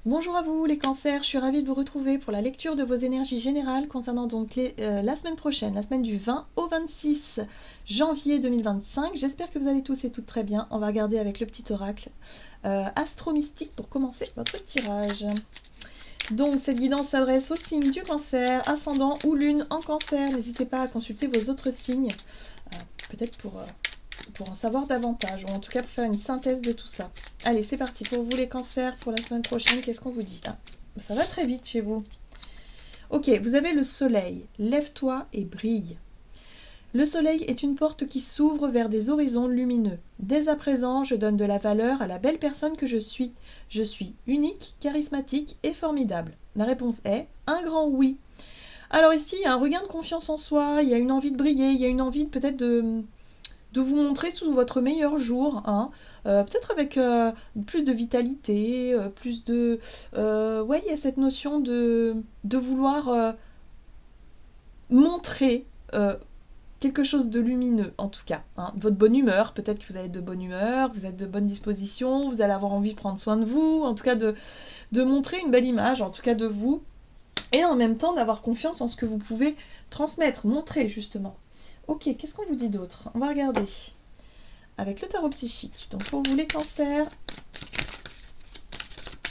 Bonjour à vous les cancers, je suis ravie de vous retrouver pour la lecture de vos énergies générales concernant donc la semaine prochaine, la semaine du 20 au 26 janvier 2025. J'espère que vous allez tous et toutes très bien. On va regarder avec le petit oracle astro-mystique pour commencer votre tirage. Donc cette guidance s'adresse aux signes du cancer, ascendant ou lune en cancer. N'hésitez pas à consulter vos autres signes, peut-être pour en savoir davantage, ou en tout cas pour faire une synthèse de tout ça. Allez, c'est parti. Pour vous les cancers, pour la semaine prochaine, qu'est-ce qu'on vous dit? Ça va très vite chez vous. Ok, vous avez le soleil. Lève-toi et brille. Le soleil est une porte qui s'ouvre vers des horizons lumineux. Dès à présent, je donne de la valeur à la belle personne que je suis. Je suis unique, charismatique et formidable. La réponse est un grand oui. Alors ici, il y a un regain de confiance en soi, il y a une envie de briller, il y a une envie peut-être de vous montrer sous votre meilleur jour, hein. Peut-être avec plus de vitalité, plus de... ouais, il y a cette notion de vouloir montrer quelque chose de lumineux, en tout cas. Hein. Votre bonne humeur, peut-être que vous allez être de bonne humeur, vous êtes de bonne disposition, vous allez avoir envie de prendre soin de vous, en tout cas de montrer une belle image, en tout cas de vous, et en même temps d'avoir confiance en ce que vous pouvez transmettre, montrer justement. Ok, qu'est-ce qu'on vous dit d'autre? On va regarder avec le tarot psychique. Donc pour vous les cancers,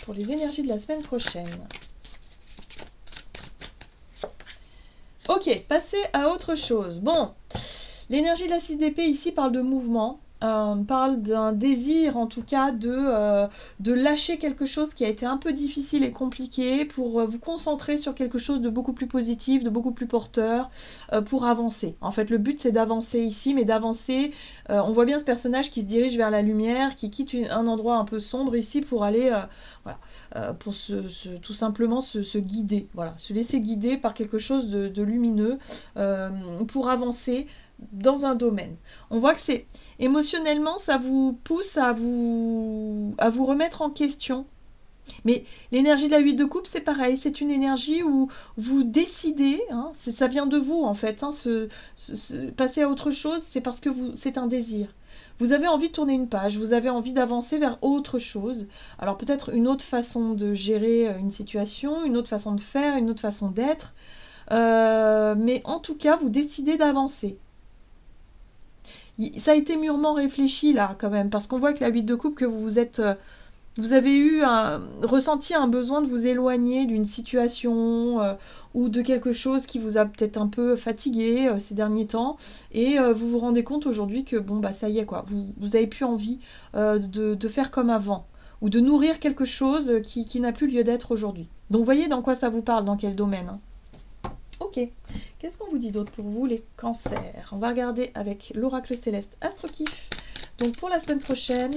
pour les énergies de la semaine prochaine. Ok, passez à autre chose. Bon, l'énergie de la 6 d'épée ici parle de mouvement. Parle d'un désir en tout cas de lâcher quelque chose qui a été un peu difficile et compliqué pour vous concentrer sur quelque chose de beaucoup plus positif, de beaucoup plus porteur, pour avancer. En fait, le but c'est d'avancer ici, mais d'avancer, on voit bien ce personnage qui se dirige vers la lumière, qui quitte un endroit un peu sombre ici pour aller, voilà, pour tout simplement se guider, voilà, se laisser guider par quelque chose de lumineux, pour avancer dans un domaine. On voit que c'est émotionnellement, ça vous pousse à vous remettre en question. Mais l'énergie de la 8 de coupe, c'est pareil, c'est une énergie où vous décidez, hein, ça vient de vous en fait, hein, passer à autre chose, c'est parce que c'est un désir. Vous avez envie de tourner une page, vous avez envie d'avancer vers autre chose. Alors peut-être une autre façon de gérer une situation, une autre façon de faire, une autre façon d'être. Mais en tout cas, vous décidez d'avancer. Ça a été mûrement réfléchi là quand même, parce qu'on voit que la 8 de coupe, que vous avez ressenti un besoin de vous éloigner d'une situation ou de quelque chose qui vous a peut-être un peu fatigué ces derniers temps, et vous vous rendez compte aujourd'hui que bon bah ça y est quoi, vous avez plus envie de faire comme avant, ou de nourrir quelque chose qui n'a plus lieu d'être aujourd'hui. Donc voyez dans quoi ça vous parle, dans quel domaine, hein. Ok, qu'est-ce qu'on vous dit d'autre pour vous les cancers? On va regarder avec l'oracle céleste Astro-Kiff. Donc pour la semaine prochaine,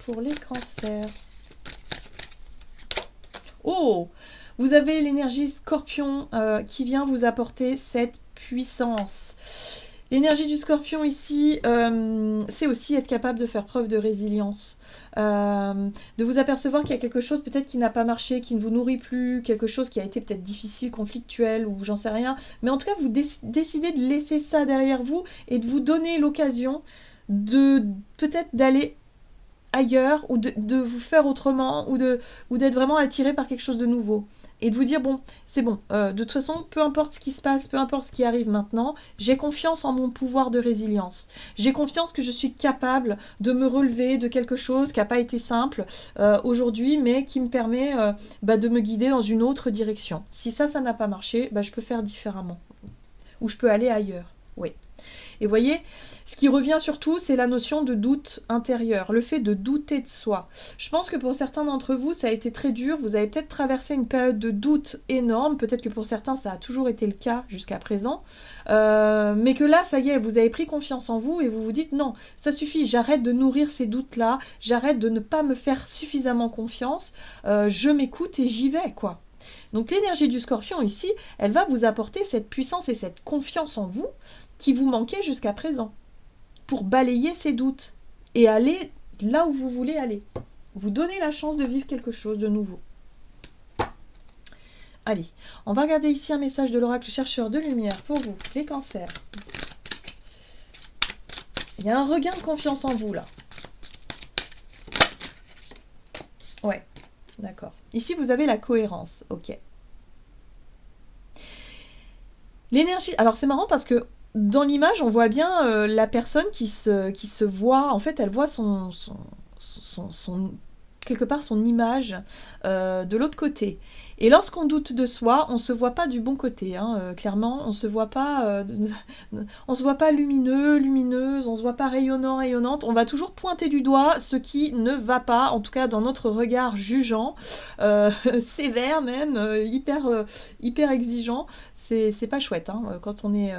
pour les cancers. Oh, vous avez l'énergie Scorpion qui vient vous apporter cette puissance. L'énergie du Scorpion ici, c'est aussi être capable de faire preuve de résilience, de vous apercevoir qu'il y a quelque chose peut-être qui n'a pas marché, qui ne vous nourrit plus, quelque chose qui a été peut-être difficile, conflictuel, ou j'en sais rien, mais en tout cas vous décidez de laisser ça derrière vous et de vous donner l'occasion de peut-être d'aller ailleurs, ou de vous faire autrement, ou d'être vraiment attiré par quelque chose de nouveau, et de vous dire bon, c'est bon, de toute façon, peu importe ce qui se passe, peu importe ce qui arrive maintenant, j'ai confiance en mon pouvoir de résilience, j'ai confiance que je suis capable de me relever de quelque chose qui n'a pas été simple aujourd'hui, mais qui me permet de me guider dans une autre direction. Si ça n'a pas marché, je peux faire différemment, ou je peux aller ailleurs. Oui. Et voyez, ce qui revient surtout, c'est la notion de doute intérieur, le fait de douter de soi. Je pense que pour certains d'entre vous, ça a été très dur, vous avez peut-être traversé une période de doute énorme, peut-être que pour certains, ça a toujours été le cas jusqu'à présent, mais que là, ça y est, vous avez pris confiance en vous et vous vous dites non, ça suffit, j'arrête de nourrir ces doutes-là, j'arrête de ne pas me faire suffisamment confiance, je m'écoute et j'y vais, quoi. Donc l'énergie du Scorpion ici, elle va vous apporter cette puissance et cette confiance en vous qui vous manquait jusqu'à présent, pour balayer ces doutes et aller là où vous voulez aller. Vous donnez la chance de vivre quelque chose de nouveau. Allez, on va regarder ici un message de l'oracle chercheur de lumière pour vous, les cancers. Il y a un regain de confiance en vous là. Ouais. D'accord. Ici, vous avez la cohérence. Ok. L'énergie... Alors, c'est marrant parce que dans l'image, on voit bien la personne qui se voit... En fait, elle voit quelque part son image de l'autre côté. Et lorsqu'on doute de soi, on se voit pas du bon côté, hein, clairement, on se voit pas lumineux, lumineuse, on se voit pas rayonnant, rayonnante, on va toujours pointer du doigt ce qui ne va pas, en tout cas dans notre regard jugeant, sévère même, hyper exigeant, c'est pas chouette, hein, quand on est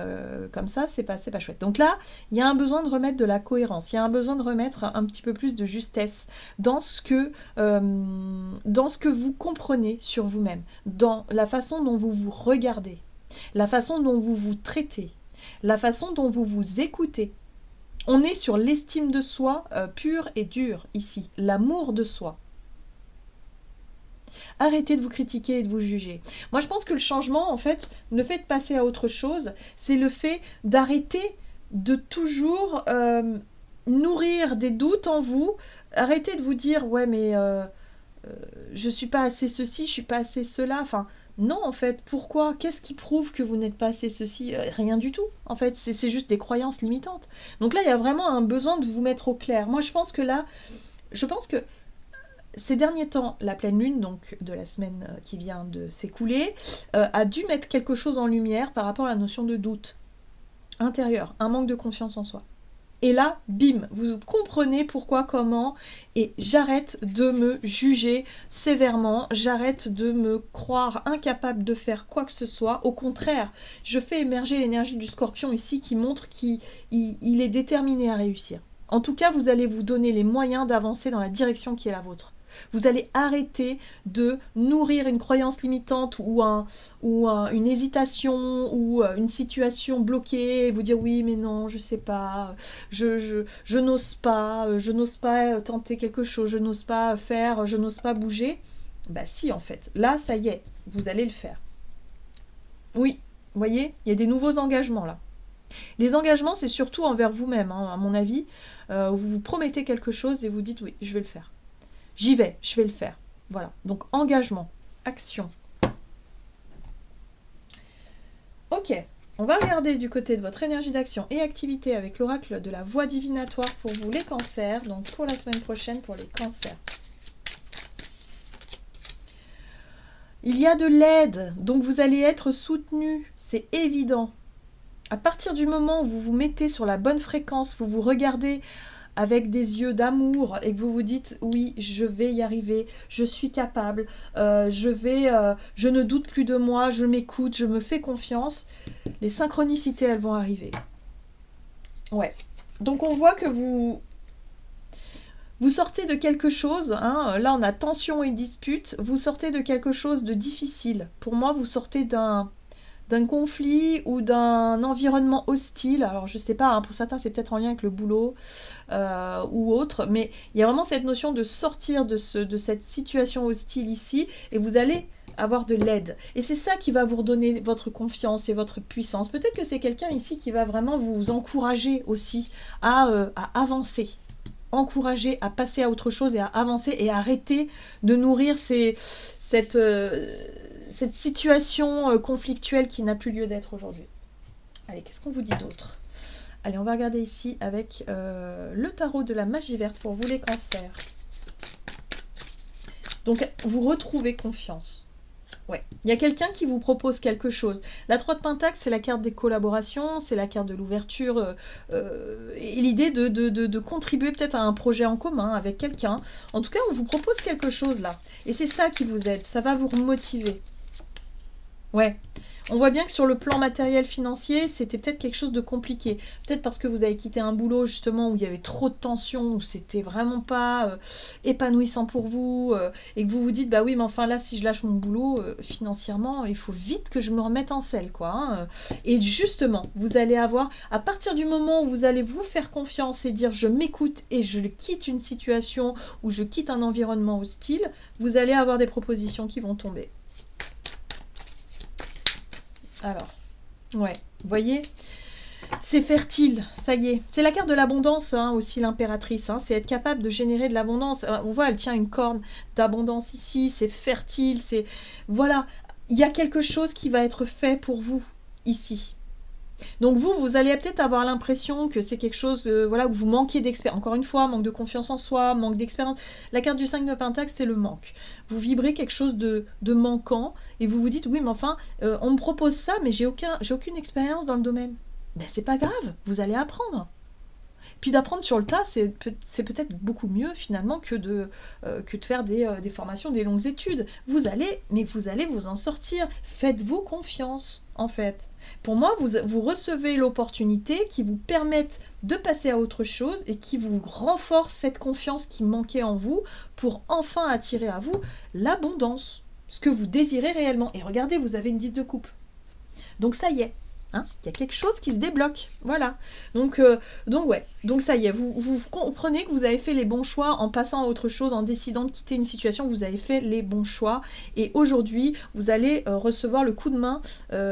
comme ça, c'est pas chouette. Donc là, il y a un besoin de remettre de la cohérence, il y a un besoin de remettre un petit peu plus de justesse dans ce que vous comprenez sur vous-même, dans la façon dont vous vous regardez, la façon dont vous vous traitez, la façon dont vous vous écoutez. On est sur l'estime de soi pure et dure ici, l'amour de soi. Arrêtez de vous critiquer et de vous juger. Moi, je pense que le changement, en fait, le fait de passer à autre chose, c'est le fait d'arrêter de toujours nourrir des doutes en vous. Arrêtez de vous dire, ouais, mais je suis pas assez ceci, je suis pas assez cela. Enfin, non, en fait, pourquoi? Qu'est-ce qui prouve que vous n'êtes pas assez ceci? Rien du tout. En fait, c'est juste des croyances limitantes. Donc là, il y a vraiment un besoin de vous mettre au clair. Moi, je pense que ces derniers temps, la pleine lune, donc de la semaine qui vient de s'écouler, a dû mettre quelque chose en lumière par rapport à la notion de doute intérieur, un manque de confiance en soi. Et là, bim, vous comprenez pourquoi, comment, et j'arrête de me juger sévèrement, j'arrête de me croire incapable de faire quoi que ce soit. Au contraire, je fais émerger l'énergie du Scorpion ici qui montre qu'il est déterminé à réussir. En tout cas, vous allez vous donner les moyens d'avancer dans la direction qui est la vôtre. Vous allez arrêter de nourrir une croyance limitante ou une hésitation ou une situation bloquée et vous dire oui mais non, je sais pas, je n'ose pas tenter quelque chose, je n'ose pas faire, je n'ose pas bouger. Bah si en fait, là ça y est, vous allez le faire. Oui, vous voyez, il y a des nouveaux engagements là. Les engagements c'est surtout envers vous-même, hein, à mon avis. Vous vous promettez quelque chose et vous dites oui, je vais le faire. J'y vais, je vais le faire. Voilà, donc engagement, action. Ok, on va regarder du côté de votre énergie d'action et activité avec l'oracle de la voie divinatoire pour vous les cancers, donc pour la semaine prochaine pour les cancers. Il y a de l'aide, donc vous allez être soutenu, c'est évident. À partir du moment où vous vous mettez sur la bonne fréquence, vous vous regardez avec des yeux d'amour et que vous vous dites oui, je vais y arriver, je suis capable, je ne doute plus de moi, je m'écoute, je me fais confiance, les synchronicités elles vont arriver. Ouais. Donc on voit que vous sortez de quelque chose, hein, là on a tension et dispute, vous sortez de quelque chose de difficile. Pour moi, vous sortez d'un conflit ou d'un environnement hostile. Alors je sais pas, hein, pour certains c'est peut-être en lien avec le boulot ou autre, mais il y a vraiment cette notion de sortir de cette situation hostile ici et vous allez avoir de l'aide. Et c'est ça qui va vous redonner votre confiance et votre puissance. Peut-être que c'est quelqu'un ici qui va vraiment vous encourager aussi à avancer. Encourager à passer à autre chose et à avancer et à arrêter de nourrir cette situation conflictuelle qui n'a plus lieu d'être aujourd'hui. Allez, qu'est-ce qu'on vous dit d'autre? Allez, on va regarder ici avec le tarot de la magie verte pour vous les cancers. Donc, vous retrouvez confiance. Ouais, il y a quelqu'un qui vous propose quelque chose. La 3 de Pentacle, c'est la carte des collaborations, c'est la carte de l'ouverture et l'idée de contribuer peut-être à un projet en commun avec quelqu'un. En tout cas, on vous propose quelque chose là. Et c'est ça qui vous aide, ça va vous motiver. Ouais, on voit bien que sur le plan matériel financier, c'était peut-être quelque chose de compliqué. Peut-être parce que vous avez quitté un boulot justement où il y avait trop de tension, où c'était vraiment pas épanouissant pour vous, et que vous vous dites, bah oui, mais enfin là, si je lâche mon boulot, financièrement, il faut vite que je me remette en selle, quoi. Hein. Et justement, vous allez avoir, à partir du moment où vous allez vous faire confiance et dire, je m'écoute et je quitte une situation ou je quitte un environnement hostile, vous allez avoir des propositions qui vont tomber. Alors, ouais, vous voyez, C'est fertile, ça y est. C'est la carte de l'abondance, hein, aussi l'impératrice. Hein. C'est être capable de générer de l'abondance. On voit, elle tient une corne d'abondance ici. C'est fertile, c'est... Voilà, il y a quelque chose qui va être fait pour vous, ici. Donc vous allez peut-être avoir l'impression que c'est quelque chose, voilà, que vous manquez d'expérience. Encore une fois, manque de confiance en soi, manque d'expérience. La carte du 5 de Pentacle, c'est le manque. Vous vibrez quelque chose de manquant et vous vous dites, oui, mais enfin, on me propose ça, mais j'ai aucune expérience dans le domaine. Ben, c'est pas grave, vous allez apprendre. Puis d'apprendre sur le tas, c'est peut-être beaucoup mieux finalement que de faire des formations, des longues études. Vous allez vous en sortir. Faites-vous confiance, en fait. Pour moi, vous recevez l'opportunité qui vous permette de passer à autre chose et qui vous renforce cette confiance qui manquait en vous pour enfin attirer à vous l'abondance, ce que vous désirez réellement. Et regardez, vous avez une 10 de coupe. Donc ça y est. Hein, il y a quelque chose qui se débloque, voilà. Donc ouais, donc ça y est, vous comprenez que vous avez fait les bons choix en passant à autre chose, en décidant de quitter une situation, vous avez fait les bons choix. Et aujourd'hui, vous allez recevoir le coup de main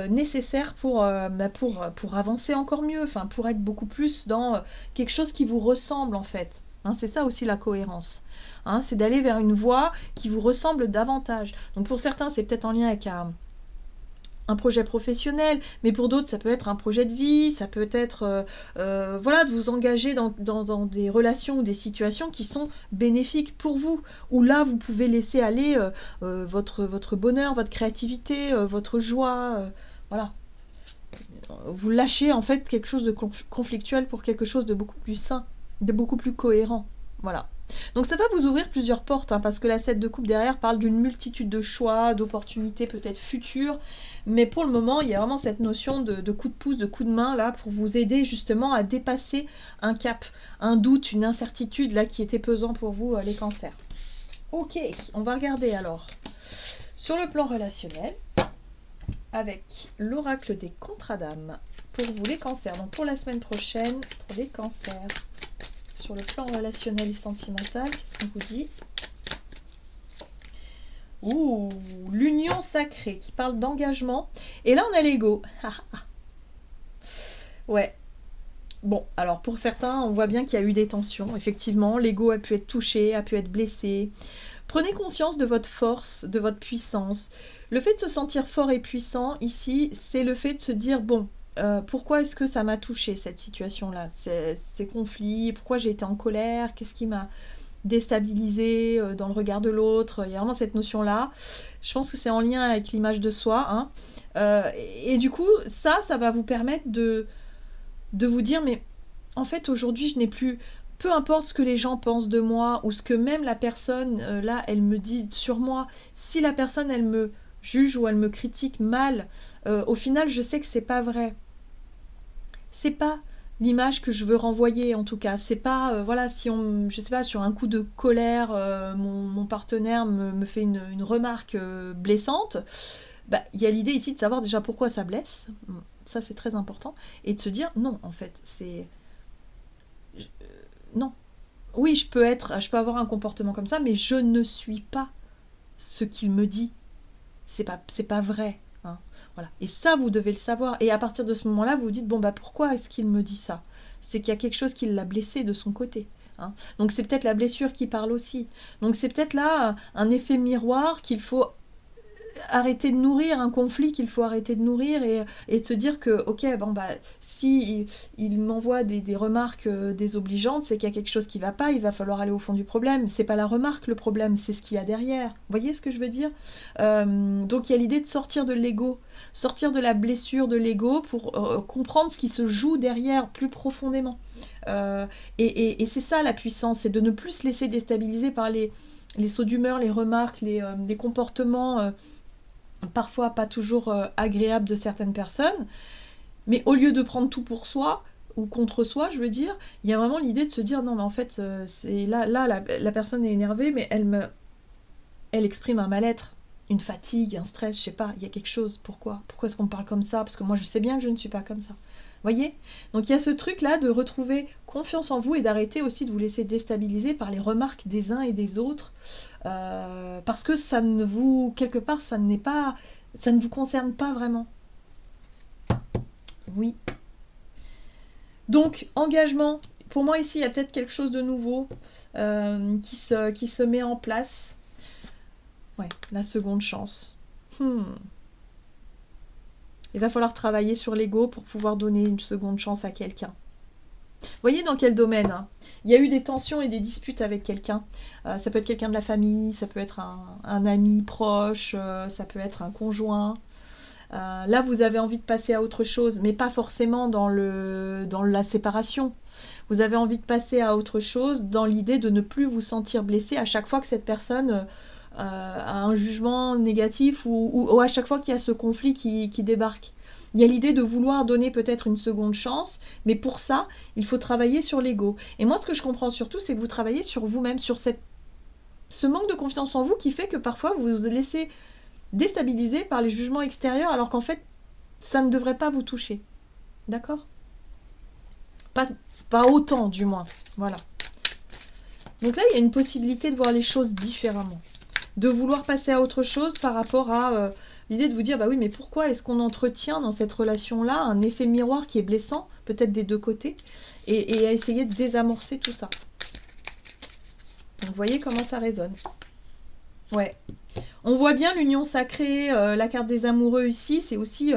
nécessaire pour avancer encore mieux, enfin pour être beaucoup plus dans quelque chose qui vous ressemble en fait. Hein, c'est ça aussi la cohérence. Hein, c'est d'aller vers une voie qui vous ressemble davantage. Donc pour certains, c'est peut-être en lien avec un projet professionnel, mais pour d'autres, ça peut être un projet de vie, ça peut être voilà, de vous engager dans des relations ou des situations qui sont bénéfiques pour vous, où là, vous pouvez laisser aller votre bonheur, votre créativité, votre joie, voilà. Vous lâchez en fait quelque chose de conflictuel pour quelque chose de beaucoup plus sain, de beaucoup plus cohérent, voilà. Donc ça va vous ouvrir plusieurs portes, hein, parce que la 7 de coupe derrière parle d'une multitude de choix, d'opportunités peut-être futures, mais pour le moment, il y a vraiment cette notion de coup de pouce, de coup de main, là, pour vous aider justement à dépasser un cap, un doute, une incertitude, là, qui était pesant pour vous, les cancers. Ok, on va regarder alors. Sur le plan relationnel, avec l'oracle des contrats d'âme, pour vous les cancers, donc pour la semaine prochaine, pour les cancers. Sur le plan relationnel et sentimental, qu'est-ce qu'on vous dit? Ouh, l'union sacrée qui parle d'engagement. Et là, on a l'ego. Ouais. Bon, alors pour certains, on voit bien qu'il y a eu des tensions. Effectivement, l'ego a pu être touché, a pu être blessé. Prenez conscience de votre force, de votre puissance. Le fait de se sentir fort et puissant, ici, c'est le fait de se dire, bon, pourquoi est-ce que ça m'a touché cette situation-là, ces conflits, pourquoi j'ai été en colère, qu'est-ce qui m'a déstabilisé dans le regard de l'autre, il y a vraiment cette notion-là. Je pense que c'est en lien avec l'image de soi. Hein. Et du coup, ça va vous permettre de vous dire, mais en fait, aujourd'hui, je n'ai plus... Peu importe ce que les gens pensent de moi ou ce que même la personne, là, elle me dit sur moi, si la personne, elle me juge ou elle me critique mal, au final, je sais que c'est pas vrai. C'est pas l'image que je veux renvoyer, en tout cas. C'est pas, voilà, si on, je sais pas, sur un coup de colère, mon partenaire me fait une remarque blessante, bah, il y a l'idée ici de savoir déjà pourquoi ça blesse. Ça, c'est très important. Et de se dire, non, en fait, c'est... non. Oui, je peux avoir un comportement comme ça, mais je ne suis pas ce qu'il me dit. C'est pas vrai. Hein. Voilà. Et ça, vous devez le savoir. Et à partir de ce moment-là, vous vous dites, bon, bah pourquoi est-ce qu'il me dit ça? C'est qu'il y a quelque chose qui l'a blessé de son côté. Hein. Donc c'est peut-être la blessure qui parle aussi. Donc c'est peut-être là un effet miroir qu'il faut arrêter de nourrir, un conflit qu'il faut arrêter de nourrir et de se dire que, ok, bon, bah, si il m'envoie des remarques désobligeantes, c'est qu'il y a quelque chose qui va pas, il va falloir aller au fond du problème. C'est pas la remarque le problème, c'est ce qu'il y a derrière. Vous voyez ce que je veux dire? Donc il y a l'idée de sortir de l'ego, sortir de la blessure de l'ego pour comprendre ce qui se joue derrière plus profondément. Et c'est ça la puissance, c'est de ne plus se laisser déstabiliser par les sauts d'humeur, les remarques, les comportements parfois pas toujours agréables de certaines personnes, mais au lieu de prendre tout pour soi ou contre soi, je veux dire, il y a vraiment l'idée de se dire non mais en fait c'est là la personne est énervée, mais elle exprime un mal-être, une fatigue, un stress, je sais pas, il y a quelque chose. Pourquoi est-ce qu'on me parle comme ça? Parce que moi je sais bien que je ne suis pas comme ça. Voyez? Donc il y a ce truc-là de retrouver confiance en vous et d'arrêter aussi de vous laisser déstabiliser par les remarques des uns et des autres, parce que ça ne vous, quelque part, ça ne vous concerne pas vraiment. Oui. Donc, engagement. Pour moi, ici, il y a peut-être quelque chose de nouveau qui se met en place. Ouais, la seconde chance. Il va falloir travailler sur l'ego pour pouvoir donner une seconde chance à quelqu'un. Vous voyez dans quel domaine hein. Il y a eu des tensions et des disputes avec quelqu'un. Ça peut être quelqu'un de la famille, ça peut être un ami proche, ça peut être un conjoint. Là, vous avez envie de passer à autre chose, mais pas forcément dans la séparation. Vous avez envie de passer à autre chose dans l'idée de ne plus vous sentir blessé à chaque fois que cette personne a un jugement négatif ou à chaque fois qu'il y a ce conflit qui débarque. Il y a l'idée de vouloir donner peut-être une seconde chance, mais pour ça, il faut travailler sur l'ego. Et moi, ce que je comprends surtout, c'est que vous travaillez sur vous-même, sur ce manque de confiance en vous qui fait que parfois vous vous laissez déstabiliser par les jugements extérieurs, alors qu'en fait, ça ne devrait pas vous toucher. D'accord ? Pas autant, du moins. Voilà. Donc là, il y a une possibilité de voir les choses différemment. De vouloir passer à autre chose par rapport à l'idée de vous dire, bah oui, mais pourquoi est-ce qu'on entretient dans cette relation-là un effet miroir qui est blessant, peut-être des deux côtés, et à essayer de désamorcer tout ça. Donc vous voyez comment ça résonne. Ouais. On voit bien l'union sacrée, la carte des amoureux ici, c'est aussi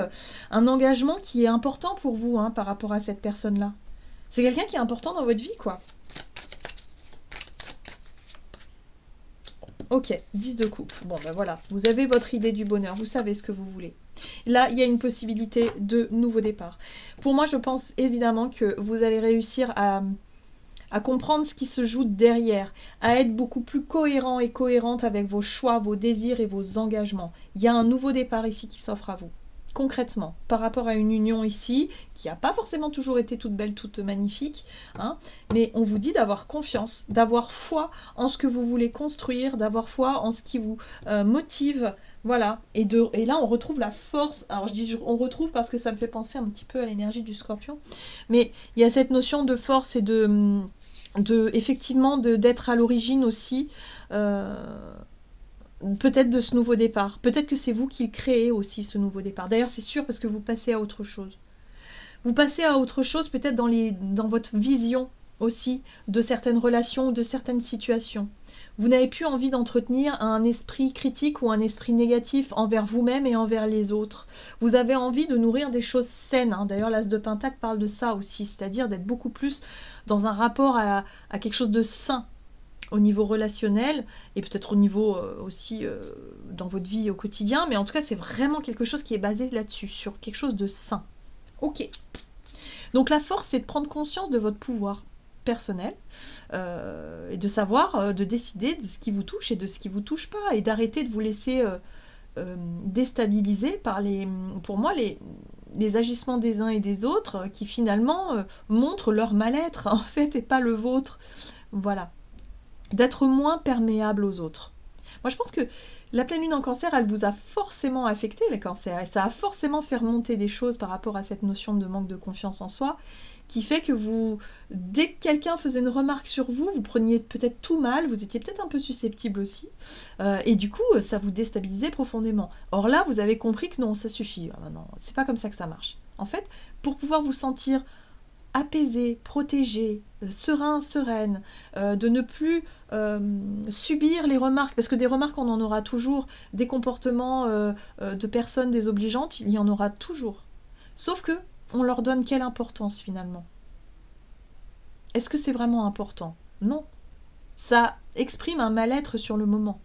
un engagement qui est important pour vous hein, par rapport à cette personne-là. C'est quelqu'un qui est important dans votre vie, quoi. Ok, 10 de coupe. Bon, ben voilà, vous avez votre idée du bonheur, vous savez ce que vous voulez. Là, il y a une possibilité de nouveau départ. Pour moi, je pense évidemment que vous allez réussir à comprendre ce qui se joue derrière, à être beaucoup plus cohérent et cohérente avec vos choix, vos désirs et vos engagements. Il y a un nouveau départ ici qui s'offre à vous. Concrètement, par rapport à une union ici, qui n'a pas forcément toujours été toute belle, toute magnifique, hein, mais on vous dit d'avoir confiance, d'avoir foi en ce que vous voulez construire, d'avoir foi en ce qui vous motive, voilà. Et là, on retrouve la force, alors je dis on retrouve parce que ça me fait penser un petit peu à l'énergie du scorpion, mais il y a cette notion de force et effectivement d'être à l'origine aussi peut-être de ce nouveau départ. Peut-être que c'est vous qui le créez aussi, ce nouveau départ. D'ailleurs, c'est sûr parce que vous passez à autre chose. Vous passez à autre chose peut-être dans votre vision aussi de certaines relations ou de certaines situations. Vous n'avez plus envie d'entretenir un esprit critique ou un esprit négatif envers vous-même et envers les autres. Vous avez envie de nourrir des choses saines. Hein. D'ailleurs, l'As de Pentacle parle de ça aussi, c'est-à-dire d'être beaucoup plus dans un rapport à quelque chose de sain au niveau relationnel et peut-être au niveau aussi dans votre vie au quotidien, mais en tout cas c'est vraiment quelque chose qui est basé là-dessus, sur quelque chose de sain. Ok. Donc la force, c'est de prendre conscience de votre pouvoir personnel et de savoir, de décider de ce qui vous touche et de ce qui vous touche pas, et d'arrêter de vous laisser déstabiliser par pour moi, les agissements des uns et des autres qui finalement montrent leur mal-être en fait et pas le vôtre. Voilà. D'être moins perméable aux autres. Moi, je pense que la pleine lune en cancer, elle vous a forcément affecté, les cancers, et ça a forcément fait remonter des choses par rapport à cette notion de manque de confiance en soi, qui fait que dès que quelqu'un faisait une remarque sur vous, vous preniez peut-être tout mal, vous étiez peut-être un peu susceptible aussi, et du coup, ça vous déstabilisait profondément. Or là, vous avez compris que non, ça suffit. Non, c'est pas comme ça que ça marche. En fait, pour pouvoir vous sentir apaisé, protégé, serein, sereine, de ne plus subir les remarques, parce que des remarques on en aura toujours, des comportements de personnes désobligeantes, il y en aura toujours. Sauf que on leur donne quelle importance finalement? Est-ce que c'est vraiment important? Non. Ça exprime un mal-être sur le moment.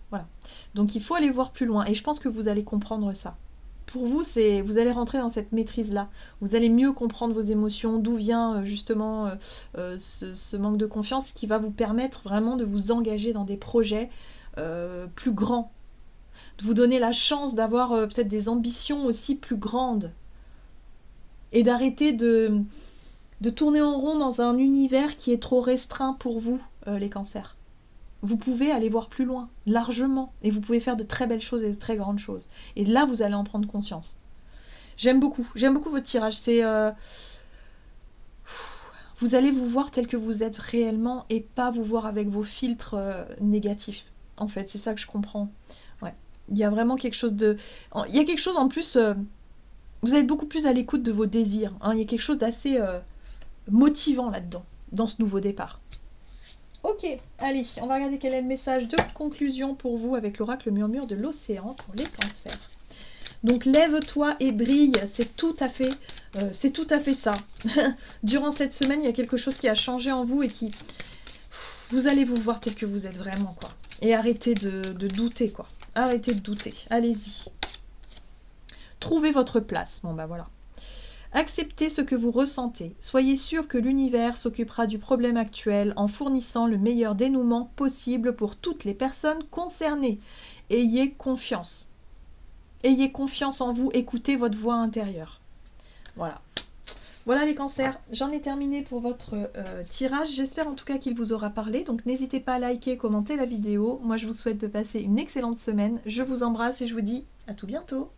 Voilà. Donc il faut aller voir plus loin, et je pense que vous allez comprendre ça. Pour vous, vous allez rentrer dans cette maîtrise-là. Vous allez mieux comprendre vos émotions, d'où vient justement ce manque de confiance qui va vous permettre vraiment de vous engager dans des projets plus grands. De vous donner la chance d'avoir peut-être des ambitions aussi plus grandes. Et d'arrêter de tourner en rond dans un univers qui est trop restreint pour vous, les cancers. Vous pouvez aller voir plus loin, largement, et vous pouvez faire de très belles choses et de très grandes choses. Et là, vous allez en prendre conscience. J'aime beaucoup votre tirage. Vous allez vous voir tel que vous êtes réellement et pas vous voir avec vos filtres négatifs. En fait, c'est ça que je comprends. Ouais. Il y a vraiment quelque chose de... Il y a quelque chose en plus Vous êtes beaucoup plus à l'écoute de vos désirs. Hein. Il y a quelque chose d'assez motivant là-dedans, dans ce nouveau départ. Ok, allez, on va regarder quel est le message de conclusion pour vous avec l'oracle murmure de l'océan pour les cancers. Donc lève-toi et brille, c'est tout à fait ça. Durant cette semaine, il y a quelque chose qui a changé en vous et qui... Vous allez vous voir tel que vous êtes vraiment, quoi. Et arrêtez de douter, quoi. Arrêtez de douter, allez-y. Trouvez votre place, bon bah voilà. Acceptez ce que vous ressentez. Soyez sûr que l'univers s'occupera du problème actuel en fournissant le meilleur dénouement possible pour toutes les personnes concernées. Ayez confiance. Ayez confiance en vous, écoutez votre voix intérieure. Voilà. Voilà les cancers, j'en ai terminé pour votre tirage. J'espère en tout cas qu'il vous aura parlé. Donc n'hésitez pas à liker, commenter la vidéo. Moi je vous souhaite de passer une excellente semaine. Je vous embrasse et je vous dis à tout bientôt.